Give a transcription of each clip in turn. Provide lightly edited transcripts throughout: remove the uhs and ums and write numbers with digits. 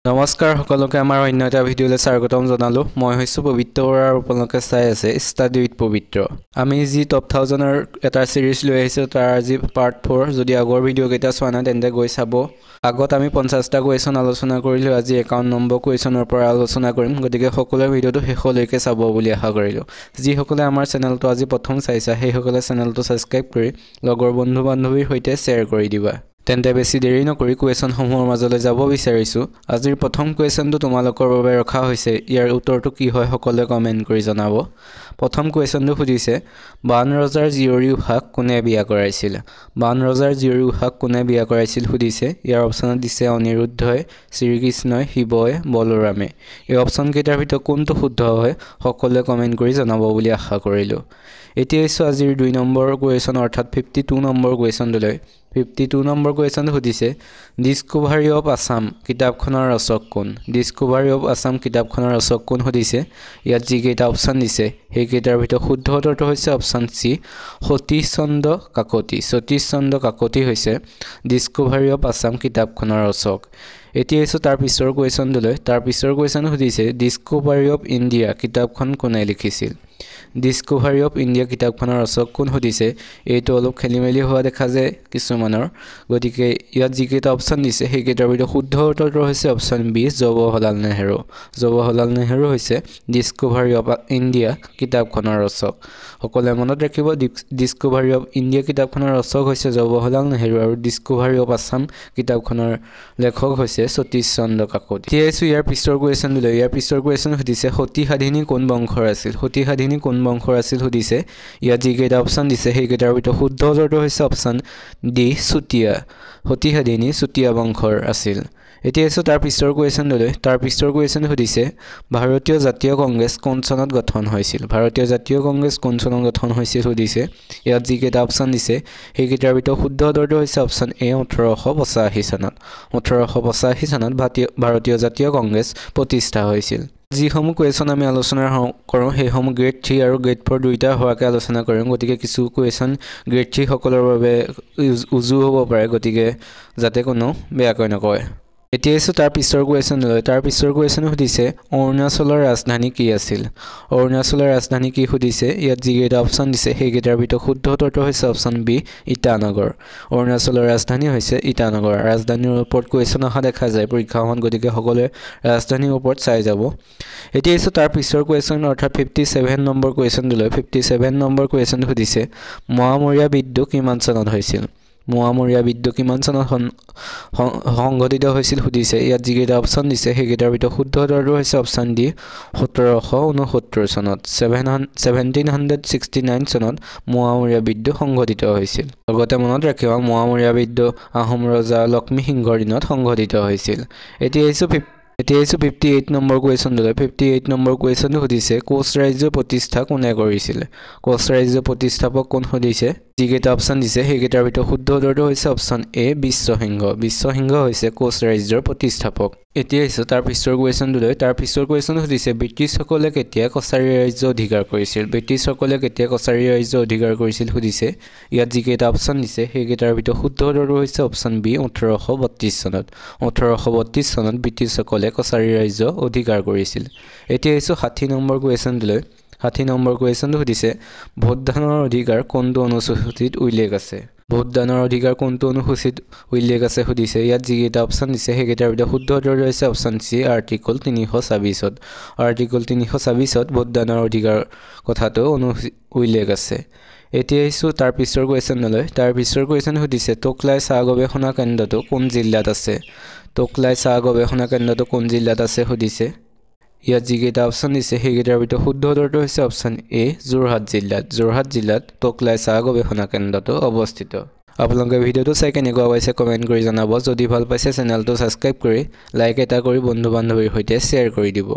নমস্কাৰ সকলোকে আমাৰ অন্য এটা ভিডিঅ'লৈ স্বাগতম জনালোঁ। মই হৈছোঁ পবিত্ৰ আৰু আপোনালোকে চাই আছে ষ্টাডি উইথ পবিত্ৰ। আমি যি টপ 1000ৰ এটা চিৰিজ লৈ আহিছোঁ তাৰ আজি পাৰ্ট 4। যদি আগৰ ভিডিঅ'কেইটা চোৱা নাই তেন্তে গৈ চাব। আগত আমি 50টা কুৱেশ্যন আলোচনা কৰিলোঁ, আজি 51 নম্বৰ কুৱেশ্যনৰ পৰা আলোচনা কৰিম। গতিকে সকলোৱে ভিডিঅ'টো শেষলৈকে চাব বুলি আশা কৰিলোঁ। যিসকলে আমাৰ চেনেলটো আজি প্ৰথম চাইছা সেইসকলে চেনেলটো ছাবস্ক্ৰাইব কৰি লগৰ বন্ধু বান্ধৱীৰ সৈতে শ্বেয়াৰ কৰি দিবা। তেন্তে বেছি দেৰি নকৰি কুৱেশ্যনসমূহৰ মাজলৈ যাব বিচাৰিছোঁ। আজিৰ প্ৰথম কুৱেশ্যনটো তোমালোকৰ বাবে ৰখা হৈছে। ইয়াৰ উত্তৰটো কি হয় সকলোৱে কমেণ্ট কৰি জনাব। প্ৰথম কুৱেশ্যনটো সুধিছে, বাণ ৰজাৰ জীয়ৰী উষাক কোনে বিয়া কৰাইছিল? বাণ ৰজাৰ জীয়ৰী উষাক কোনে বিয়া কৰাইছিল সুধিছে। ইয়াৰ অপশ্যনত দিছে অনিৰুদ্ধই, শ্ৰীকৃষ্ণই, শিৱই, বলোৰামে। এই অপশ্যনকেইটাৰ ভিতৰত কোনটো শুদ্ধ হয় সকলোৱে কমেণ্ট কৰি জনাব বুলি আশা কৰিলোঁ। এতিয়া আহিছোঁ আজিৰ 2 নম্বৰ কুৱেশ্যন অৰ্থাৎ 52 নম্বৰ কুৱেশ্যনটোলৈ। 52 নম্বৰ কুৱেশ্যনটো সুধিছে, ডিস্কোভাৰী অৱ আছাম কিতাপখনৰ ৰচক কোন? ডিস্কোভাৰী অৱ আছাম কিতাপখনৰ ৰচক কোন সুধিছে। ইয়াত যিকেইটা অপশ্যন দিছে সেইকেইটাৰ ভিতৰত শুদ্ধ উত্তৰটো হৈছে অপশ্যন চি, সতীশ চন্দ্ৰ কাকতি। সতীশ চন্দ্ৰ কাকতি হৈছে ডিস্কোভাৰী অৱ আছাম কিতাপখনৰ ৰচক। এতিয়া আহিছোঁ তাৰ পিছৰ কুৱেশ্যনটোলৈ। তাৰ পিছৰ কুৱেশ্যন সুধিছে, ডিস্কোভাৰী অৱ ইণ্ডিয়া কিতাপখন কোনে লিখিছিল? ডিস্কোভাৰী অৱ ইণ্ডিয়া কিতাপখনৰ ৰচক কোন সুধিছে। এইটো অলপ খেলি মেলি হোৱা দেখা যায় কিছুমানৰ, গতিকে ইয়াত যিকেইটা অপশ্যন দিছে সেইকেইটাৰ ভিতৰত শুদ্ধ উত্তৰটো হৈছে অপশ্যন বি, জৱাহৰলাল নেহৰু। জৱাহৰলাল নেহৰু হৈছে ডিস্কোভাৰী অৱ ইণ্ডিয়া কিতাপখনৰ ৰচক। সকলোৱে মনত ৰাখিব, ডিস্কোভাৰী অৱ ইণ্ডিয়া কিতাপখনৰ ৰচক হৈছে জৱাহৰলাল নেহৰু আৰু ডিস্কোভাৰী অৱ আছাম কিতাপখনৰ লেখক হৈছে সতীশ চন্দ্ৰ কাকতি। এতিয়া আহিছোঁ ইয়াৰ পিছৰ কুৱেশ্যনটোলৈ। ইয়াৰ পিছৰ কুৱেশ্যন সুধিছে, সতী সাধিনী কোন বংশৰ আছিল? সতী সাধিনী কোন বংশৰ আছিল সুধিছে। ইয়াত যিকেইটা অপশ্যন দিছে সেইকেইটাৰ ভিতৰত শুদ্ধ উত্তৰটো হৈছে অপশ্যন ডি, চুতীয়া। সতী সাধিনী চুতীয়া বংশৰ আছিল। এতিয়া আহিছোঁ তাৰ পিছৰ কুৱেশ্যনটোলৈ। তাৰ পিছৰ কুৱেশ্যন সুধিছে, ভাৰতীয় জাতীয় কংগ্ৰেছ কোন চনত গঠন হৈছিল? ভাৰতীয় জাতীয় কংগ্ৰেছ কোন চনত গঠন হৈছিল সুধিছে। ইয়াত যিকেইটা অপশ্যন দিছে সেইকেইটাৰ ভিতৰত শুদ্ধ উত্তৰটো হৈছে অপশ্যন এ, 1885 চনত। 1885 চনত ভাৰতীয় জাতীয় কংগ্ৰেছ প্ৰতিষ্ঠা হৈছিল। যিসমূহ কুৱেশ্যন আমি আলোচনা কৰোঁ সেইসমূহ গ্ৰেড 3 আৰু গ্ৰেড 4 দুয়োটা হোৱাকৈ আলোচনা কৰিম। গতিকে কিছু কুৱেশ্যন গ্ৰেড 3 সকলৰ বাবে উজু হ'ব পাৰে, গতিকে যাতে কোনো বেয়াকৈ নকয়। এতিয়া আহিছোঁ তাৰ পিছৰ কুৱেশ্যনলৈ। তাৰ পিছৰ কুৱেশ্যন সুধিছে, অৰুণাচলৰ ৰাজধানী কি আছিল? অৰুণাচলৰ ৰাজধানী কি সুধিছে। ইয়াত যিকেইটা অপশ্যন দিছে সেইকেইটাৰ ভিতৰত শুদ্ধ উত্তৰটো হৈছে অপশ্যন বি, ইটানগৰ। অৰুণাচলৰ ৰাজধানী হৈছে ইটানগৰ। ৰাজধানীৰ ওপৰত কুৱেশ্যন অহা দেখা যায় পৰীক্ষাসমূহত, গতিকে সকলোৱে ৰাজধানীৰ ওপৰত চাই যাব। এতিয়া আহিছোঁ তাৰ পিছৰ কুৱেশ্যন অৰ্থাৎ 57 নম্বৰ কুৱেশ্যনটোলৈ। 57 নম্বৰ কুৱেশ্যন সুধিছে, মোৱামৰীয়া বিদ্ৰোহ কিমান চনত হৈছিল? মোৱামৰীয়া বিদ্ৰোহ কিমান চনত সংঘটিত হৈছিল সুধিছে। ইয়াত যিকেইটা অপশ্যন দিছে সেইকেইটাৰ ভিতৰত শুদ্ধ উত্তৰটো হৈছে অপশ্যন ডি, 1769 চনত। 1769 চনত মোৱামৰীয়া বিদ্ৰোহ সংঘটিত হৈছিল। লগতে মনত ৰাখিবা মোৱামৰীয়া বিদ্ৰোহ আহোম ৰজা লক্ষ্মী সিংহৰ দিনত সংঘটিত হৈছিল। এতিয়া আহিছোঁ 58 নম্বৰ কুৱেশ্যনটোলৈ। 58 নম্বৰ কুৱেশ্যনটো সুধিছে, কোচ ৰাজ্যৰ প্ৰতিষ্ঠা কোনে কৰিছিল? কোচ ৰাজ্যৰ প্ৰতিষ্ঠাপক কোন সুধিছে। যিকেইটা অপশ্যন দিছে সেইকেইটাৰ ভিতৰত শুদ্ধ উত্তৰটো হৈছে অপশ্যন এ, বিশ্বসিংহ। বিশ্বসিংহ হৈছে কোচ ৰাজ্যৰ প্ৰতিষ্ঠাপক। এতিয়া আহিছোঁ তাৰ পিছৰ কুৱেশ্যনটোলৈ। তাৰ পিছৰ কুৱেশ্যন সুধিছে, ব্ৰিটিছসকলে কেতিয়া কছাৰী ৰাজ্য অধিকাৰ কৰিছিল? ব্ৰিটিছসকলে কেতিয়া কছাৰী ৰাজ্য অধিকাৰ কৰিছিল সুধিছে। ইয়াত যিকেইটা অপশ্যন দিছে সেইকেইটাৰ ভিতৰত শুদ্ধ উত্তৰটো হৈছে অপশ্যন বি, 1832 চনত। 1832 চনত ব্ৰিটিছসকলে কছাৰী ৰাজ্য অধিকাৰ কৰিছিল। এতিয়া আহিছোঁ 60 নম্বৰ কুৱেশ্যনটোলৈ। 60 নম্বৰ কুৱেশ্যনটো সুধিছে, ভোটদানৰ অধিকাৰ কোনটো অনুসূচীত উল্লেখ আছে? ভোটদানৰ অধিকাৰ কোনটো অনুসূচীত উল্লেখ আছে সুধিছে। ইয়াত যিকেইটা অপশ্যন দিছে সেইকেইটাৰ ভিতৰত শুদ্ধ উত্তৰটো হৈছে অপশ্যন চি, আৰ্টিকল 326ত। আৰ্টিকল 326ত ভোটদানৰ অধিকাৰ কথাটো উল্লেখ আছে। এতিয়া আহিছোঁ তাৰ পিছৰ কুৱেশ্যনলৈ। তাৰ পিছৰ কুৱেশ্যন সুধিছে, টোকলাই চাহ গৱেষণা কেন্দ্ৰটো কোন জিলাত আছে? টোকলাই চাহ গৱেষণা কেন্দ্ৰটো কোন জিলাত আছে সুধিছে। ইয়াত যিকেইটা অপশ্যন দিছে সেইকেইটাৰ ভিতৰত শুদ্ধ উত্তৰটো হৈছে অপশ্যন এ, যোৰহাট জিলাত। যোৰহাট জিলাত টোকলাই চাহ গৱেষণা কেন্দ্ৰটো অৱস্থিত। আপোনালোকে ভিডিঅ'টো চাই কেনেকুৱা পাইছে কমেণ্ট কৰি জনাব। যদি ভাল পাইছে চেনেলটো ছাবস্ক্ৰাইব কৰি লাইক এটা কৰি বন্ধু বান্ধৱীৰ সৈতে শ্বেয়াৰ কৰি দিব।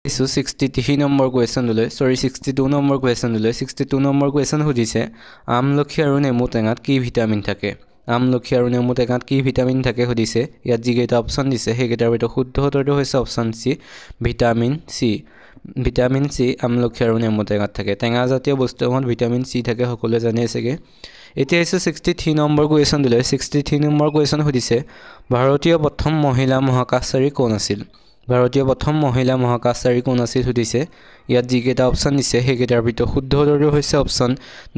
63 নম্বৰ কুৱেশ্যনটোলৈ 62 নম্বৰ কুৱেশ্যনটোলৈ। 62 নম্বৰ কুৱেশ্যন সুধিছে, আমলখি আৰু নেমু টেঙাত কি ভিটামিন থাকে? আমলখি আৰু নেমু টেঙাত কি ভিটামিন থাকে সুধিছে। ইয়াত যিকেইটা অপশ্যন দিছে সেইকেইটাৰ ভিতৰত শুদ্ধ উত্তৰটো হৈছে option C, vitamin C. Vitamin C আমলখি আৰু নেমু টেঙাত থাকে। টেঙা জাতীয় বস্তুসমূহত ভিটামিন চি থাকে সকলোৱে জানেই চাগে। এতিয়া হৈছে 63 নম্বৰ কুৱেশ্যন দিলে 63 নম্বৰ কুৱেশ্যন সুধিছে ভাৰতীয় প্ৰথম মহিলা মহাকাশচাৰী কোন আছিল ভাৰতীয় প্ৰথম মহিলা মহাকাশচাৰী কোন আছিল সুধিছে ইয়াত যিকেইটা অপচন দিছে সেইকেইটাৰ ভিতৰত শুদ্ধ উত্তৰটো হৈছে অপচন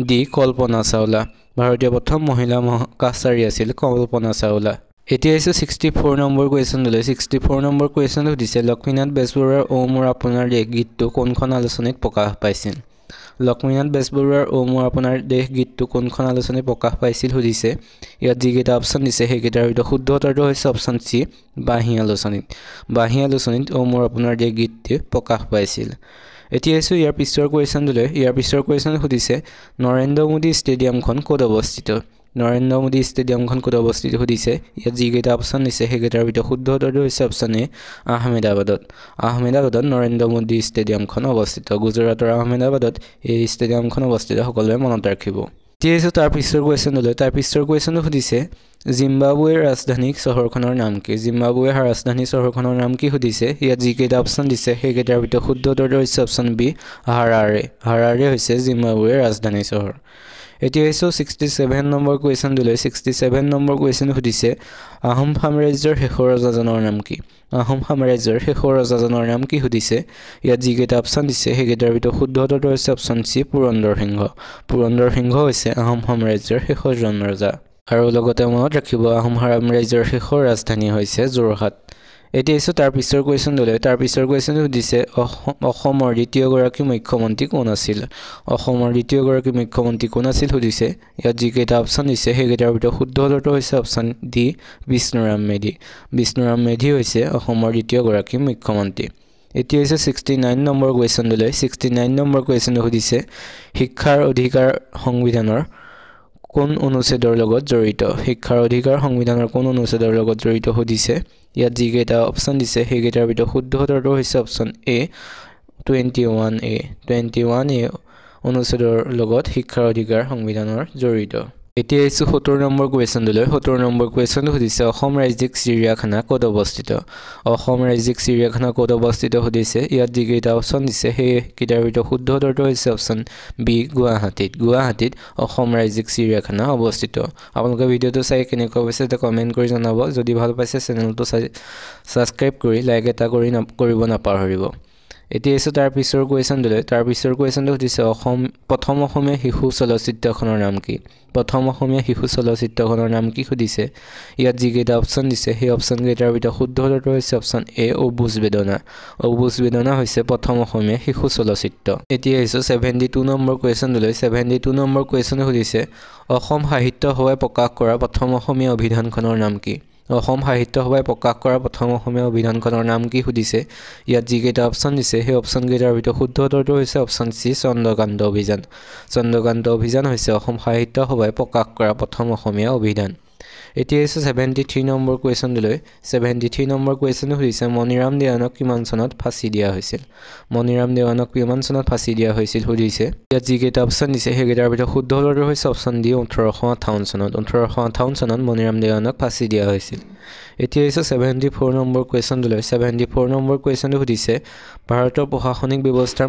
ডি কল্পনা চাওলা ভাৰতীয় প্ৰথম মহিলা মহাকাশচাৰী আছিল কল্পনা চাওলা এতিয়া হৈছে 64 নম্বৰ কুৱেশ্যন দিলে 64 নম্বৰ কুৱেশ্যন সুধিছে লক্ষ্মীনাথ বেজবৰুৱাৰ ও মোৰ আপোনাৰ দেশ গীতটো কোনখন আলোচনীত প্ৰকাশ পাইছিল লক্ষ্মীনাথ বেজবৰুৱাৰ ও মোৰ আপোনাৰ দেশ গীতটো কোনখন আলোচনীত প্ৰকাশ পাইছিল সুধিছে ইয়াত যিকেইটা অপচন দিছে সেইকেইটাৰ ভিতৰত শুদ্ধ উত্তৰটো হৈছে অপচন চি বাঁহী আলোচনীত ও মোৰ আপোনাৰ দেশ গীতটো প্ৰকাশ পাইছিল এতিয়া হৈছে ইয়াৰ পিছৰ কুৱেশ্যন দিলে ইয়াৰ পিছৰ কুৱেশ্যন সুধিছে নৰেন্দ্ৰ মোদী ষ্টেডিয়ামখন ক'ত অৱস্থিত নৰেন্দ্ৰ মোদী ষ্টেডিয়ামখন ক'ত অৱস্থিত সুধিছে ইয়াত যিকেইটা অপচন দিছে সেইকেইটাৰ ভিতৰত শুদ্ধ উত্তৰটো হৈছে অপচন এ আহমেদাবাদত নৰেন্দ্ৰ মোদী ষ্টেডিয়ামখন অৱস্থিত গুজৰাটৰ আহমেদাবাদত এই ষ্টেডিয়ামখন অৱস্থিত সকলোৱে মনত ৰাখিব এতিয়া হৈছে তাৰ পিছৰ কুৱেশ্যন দিলে তাৰ পিছৰ কুৱেশ্যনটো সুধিছে জিম্বাবুৱেৰ ৰাজধানী চহৰখনৰ নাম কি জিম্বাবুৱেৰ ৰাজধানী চহৰখনৰ নাম কি সুধিছে ইয়াত যিকেইটা অপচন দিছে সেইকেইটাৰ ভিতৰত শুদ্ধ উত্তৰটো হৈছে অপচন বি হাৰাৰে হৈছে জিম্বাবুৱেৰ ৰাজধানী চহৰ এতিয়া হৈছে 67 নম্বৰ কুৱেশ্যন দিলে 67 নম্বৰ কুৱেশ্যন সুধিছে আহোম সাম্ৰাজ্যৰ শেষৰ ৰজাজনৰ নাম কি আহোম সাম্ৰাজ্যৰ শেষৰ ৰজাজনৰ নাম কি সুধিছে ইয়াত যিকেইটা অপচন দিছে সেইকেইটাৰ ভিতৰত শুদ্ধ উত্তৰটো হৈছে অপচন চি পুৰন্দৰ সিংহ হৈছে আহোম সাম্ৰাজ্যৰ শেষৰজন ৰজা আৰু লগতে মনত ৰাখিব আহোম সাম্ৰাজ্যৰ শেষৰ ৰাজধানী হৈছে যোৰহাট এতিয়া হৈছে তাৰ পিছৰ কুৱেশ্যন দিলে তাৰ পিছৰ কুৱেশ্যন সুধিছে অসমৰ দ্বিতীয়গৰাকী মুখ্যমন্ত্ৰী কোন আছিল সুধিছে ইয়াত যিকেইটা অপচন দিছে সেইকেইটাৰ ভিতৰত শুদ্ধ উত্তৰটো হৈছে অপচন ডি বিষ্ণুৰাম মেধি হৈছে অসমৰ দ্বিতীয়গৰাকী মুখ্যমন্ত্ৰী এতিয়া হৈছে 69 নম্বৰ কুৱেশ্যন দিলে 69 নম্বৰ কুৱেশ্যন সুধিছে শিক্ষাৰ অধিকাৰ সংবিধানৰ কোন অনুচ্ছেদৰ লগত জড়িত সুধিছে ইয়াত যিকেইটা অপচন দিছে সেইকেইটাৰ ভিতৰত শুদ্ধ উত্তৰটো হৈছে অপচন এ 21 অনুচ্ছেদৰ লগত শিক্ষাৰ অধিকাৰ সংবিধানৰ জড়িত এতিয়া হৈছে 70 নম্বৰ কুৱেশ্যন দিলে 70 নম্বৰ কুৱেশ্যন সুধিছে অসম ৰাজ্যিক চিৰিয়াখানা ক'ত অৱস্থিত সুধিছে ইয়াত যিকেইটা অপচন দিছে সেইকেইটাৰ ভিতৰত শুদ্ধ উত্তৰটো হৈছে অপচন বি গুৱাহাটীত অসম ৰাজ্যিক চিৰিয়াখানা অৱস্থিত আপোনালোকে ভিডিঅ'টো চাই কেনেকুৱা পাইছে এটা কমেণ্ট কৰি জনাব যদি ভাল পাইছে চেনেলটো ছাবস্ক্ৰাইব কৰি লাইক এটা কৰিব নাপাহৰিব এতিয়া হৈছে তাৰ পিছৰ কুৱেশ্যন দিলে তাৰ পিছৰ কুৱেশ্যনটো সুধিছে প্ৰথম অসমীয়া শিশু চলচ্চিত্ৰখনৰ নাম কি সুধিছে ইয়াত যিকেইটা অপচন দিছে সেই অপচনকেইটাৰ ভিতৰত শুদ্ধ উত্তৰটো হৈছে অপচন এ অবুজ বেদনা হৈছে প্ৰথম অসমীয়া শিশু চলচ্চিত্ৰ এতিয়া হৈছে 72 নম্বৰ কুৱেশ্যন দিলে 72 নম্বৰ কুৱেশ্যন সুধিছে অসম সাহিত্য সভাই প্ৰকাশ কৰা প্ৰথম অসমীয়া অভিধানখনৰ নাম কি সুধিছে ইয়াত যিকেইটা অপচন দিছে সেই অপচনকেইটাৰ ভিতৰত শুদ্ধ উত্তৰটো হৈছে অপচন চি চন্দ্ৰকান্ত অভিযান হৈছে অসম সাহিত্য সভাই প্ৰকাশ কৰা প্ৰথম অসমীয়া অভিধান এতিয়া হৈছে 73 নম্বৰ কুৱেশ্যন দিলে 73 নম্বৰ কুৱেশ্যন সুধিছে মণিৰাম দেৱানক কিমান চনত ফাঁচি দিয়া হৈছিল সুধিছে ইয়াত যিকেইটা অপচন দিছে সেইকেইটাৰ ভিতৰত শুদ্ধ উত্তৰটো হৈছে অপচন ডি 1858 চনত মণিৰাম দেৱানক ফাঁচি দিয়া হৈছিল এতিয়া হৈছে 74 নম্বৰ কুৱেশ্যন দিলে 74 নম্বৰ কুৱেশ্যনটো সুধিছে ভাৰতৰ প্ৰশাসনিক ব্যৱস্থাৰ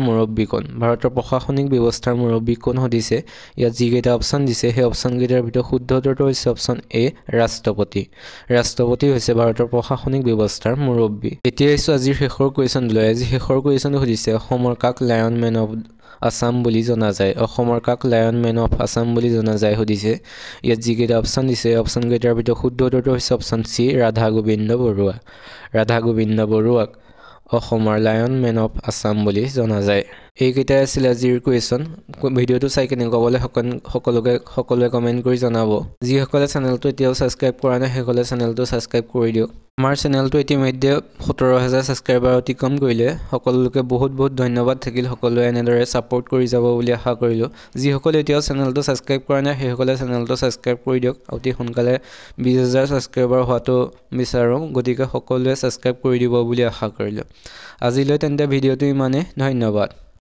মুৰব্বী কোন সুধিছে ইয়াত যিকেইটা অপচন দিছে সেই অপচনকেইটাৰ ভিতৰত শুদ্ধ উত্তৰটো হৈছে অপচন এ ৰাষ্ট্ৰপতি হৈছে ভাৰতৰ প্ৰশাসনিক ব্যৱস্থাৰ মুৰব্বী এতিয়া হৈছে আজিৰ শেষৰ কুৱেশ্যন দিলে শেষৰ কুৱেশ্যনটো সুধিছে অসমৰ কাক লায়ন মেন অফ আছাম বুলি জনা যায় সুধিছে ইয়াত যিকেইটা অপচন দিছে অপচনকেইটাৰ ভিতৰত শুদ্ধ উত্তৰটো হৈছে অপচন চি ৰাধা গোবিন্দ বৰুৱাক অসমৰ লায়ন মেন অফ আছাম বুলি জনা যায় এইকেইটাই আছিল আজিৰ কুৱেশ্যন ভিডিঅ'টো চাই কেনেকুৱা পালে সকলোৱে কমেণ্ট কৰি জনাব যিসকলে চেনেলটো এতিয়াও ছাবস্ক্ৰাইব কৰা নাই সেইসকলে চেনেলটো ছাবস্ক্ৰাইব কৰি দিয়ক আমাৰ চেনেলটো ইতিমধ্যে 17,000 ছাবস্ক্ৰাইবাৰ অতিক্ৰম কৰিলে সকলোকে বহুত ধন্যবাদ থাকিল সকলোৱে এনেদৰে ছাপোৰ্ট কৰি যাব বুলি আশা কৰিলোঁ যিসকলে এতিয়াও চেনেলটো ছাবস্ক্ৰাইব কৰা নাই সেইসকলে চেনেলটো ছাবস্ক্ৰাইব কৰি দিয়ক অতি সোনকালে 20,000 ছাবস্ক্ৰাইবাৰ হোৱাটো বিচাৰোঁ গতিকে সকলোৱে ছাবস্ক্ৰাইব কৰি দিব বুলি আশা কৰিলোঁ আজিলৈ তেন্তে ভিডিঅ'টো ইমানেই ধন্যবাদ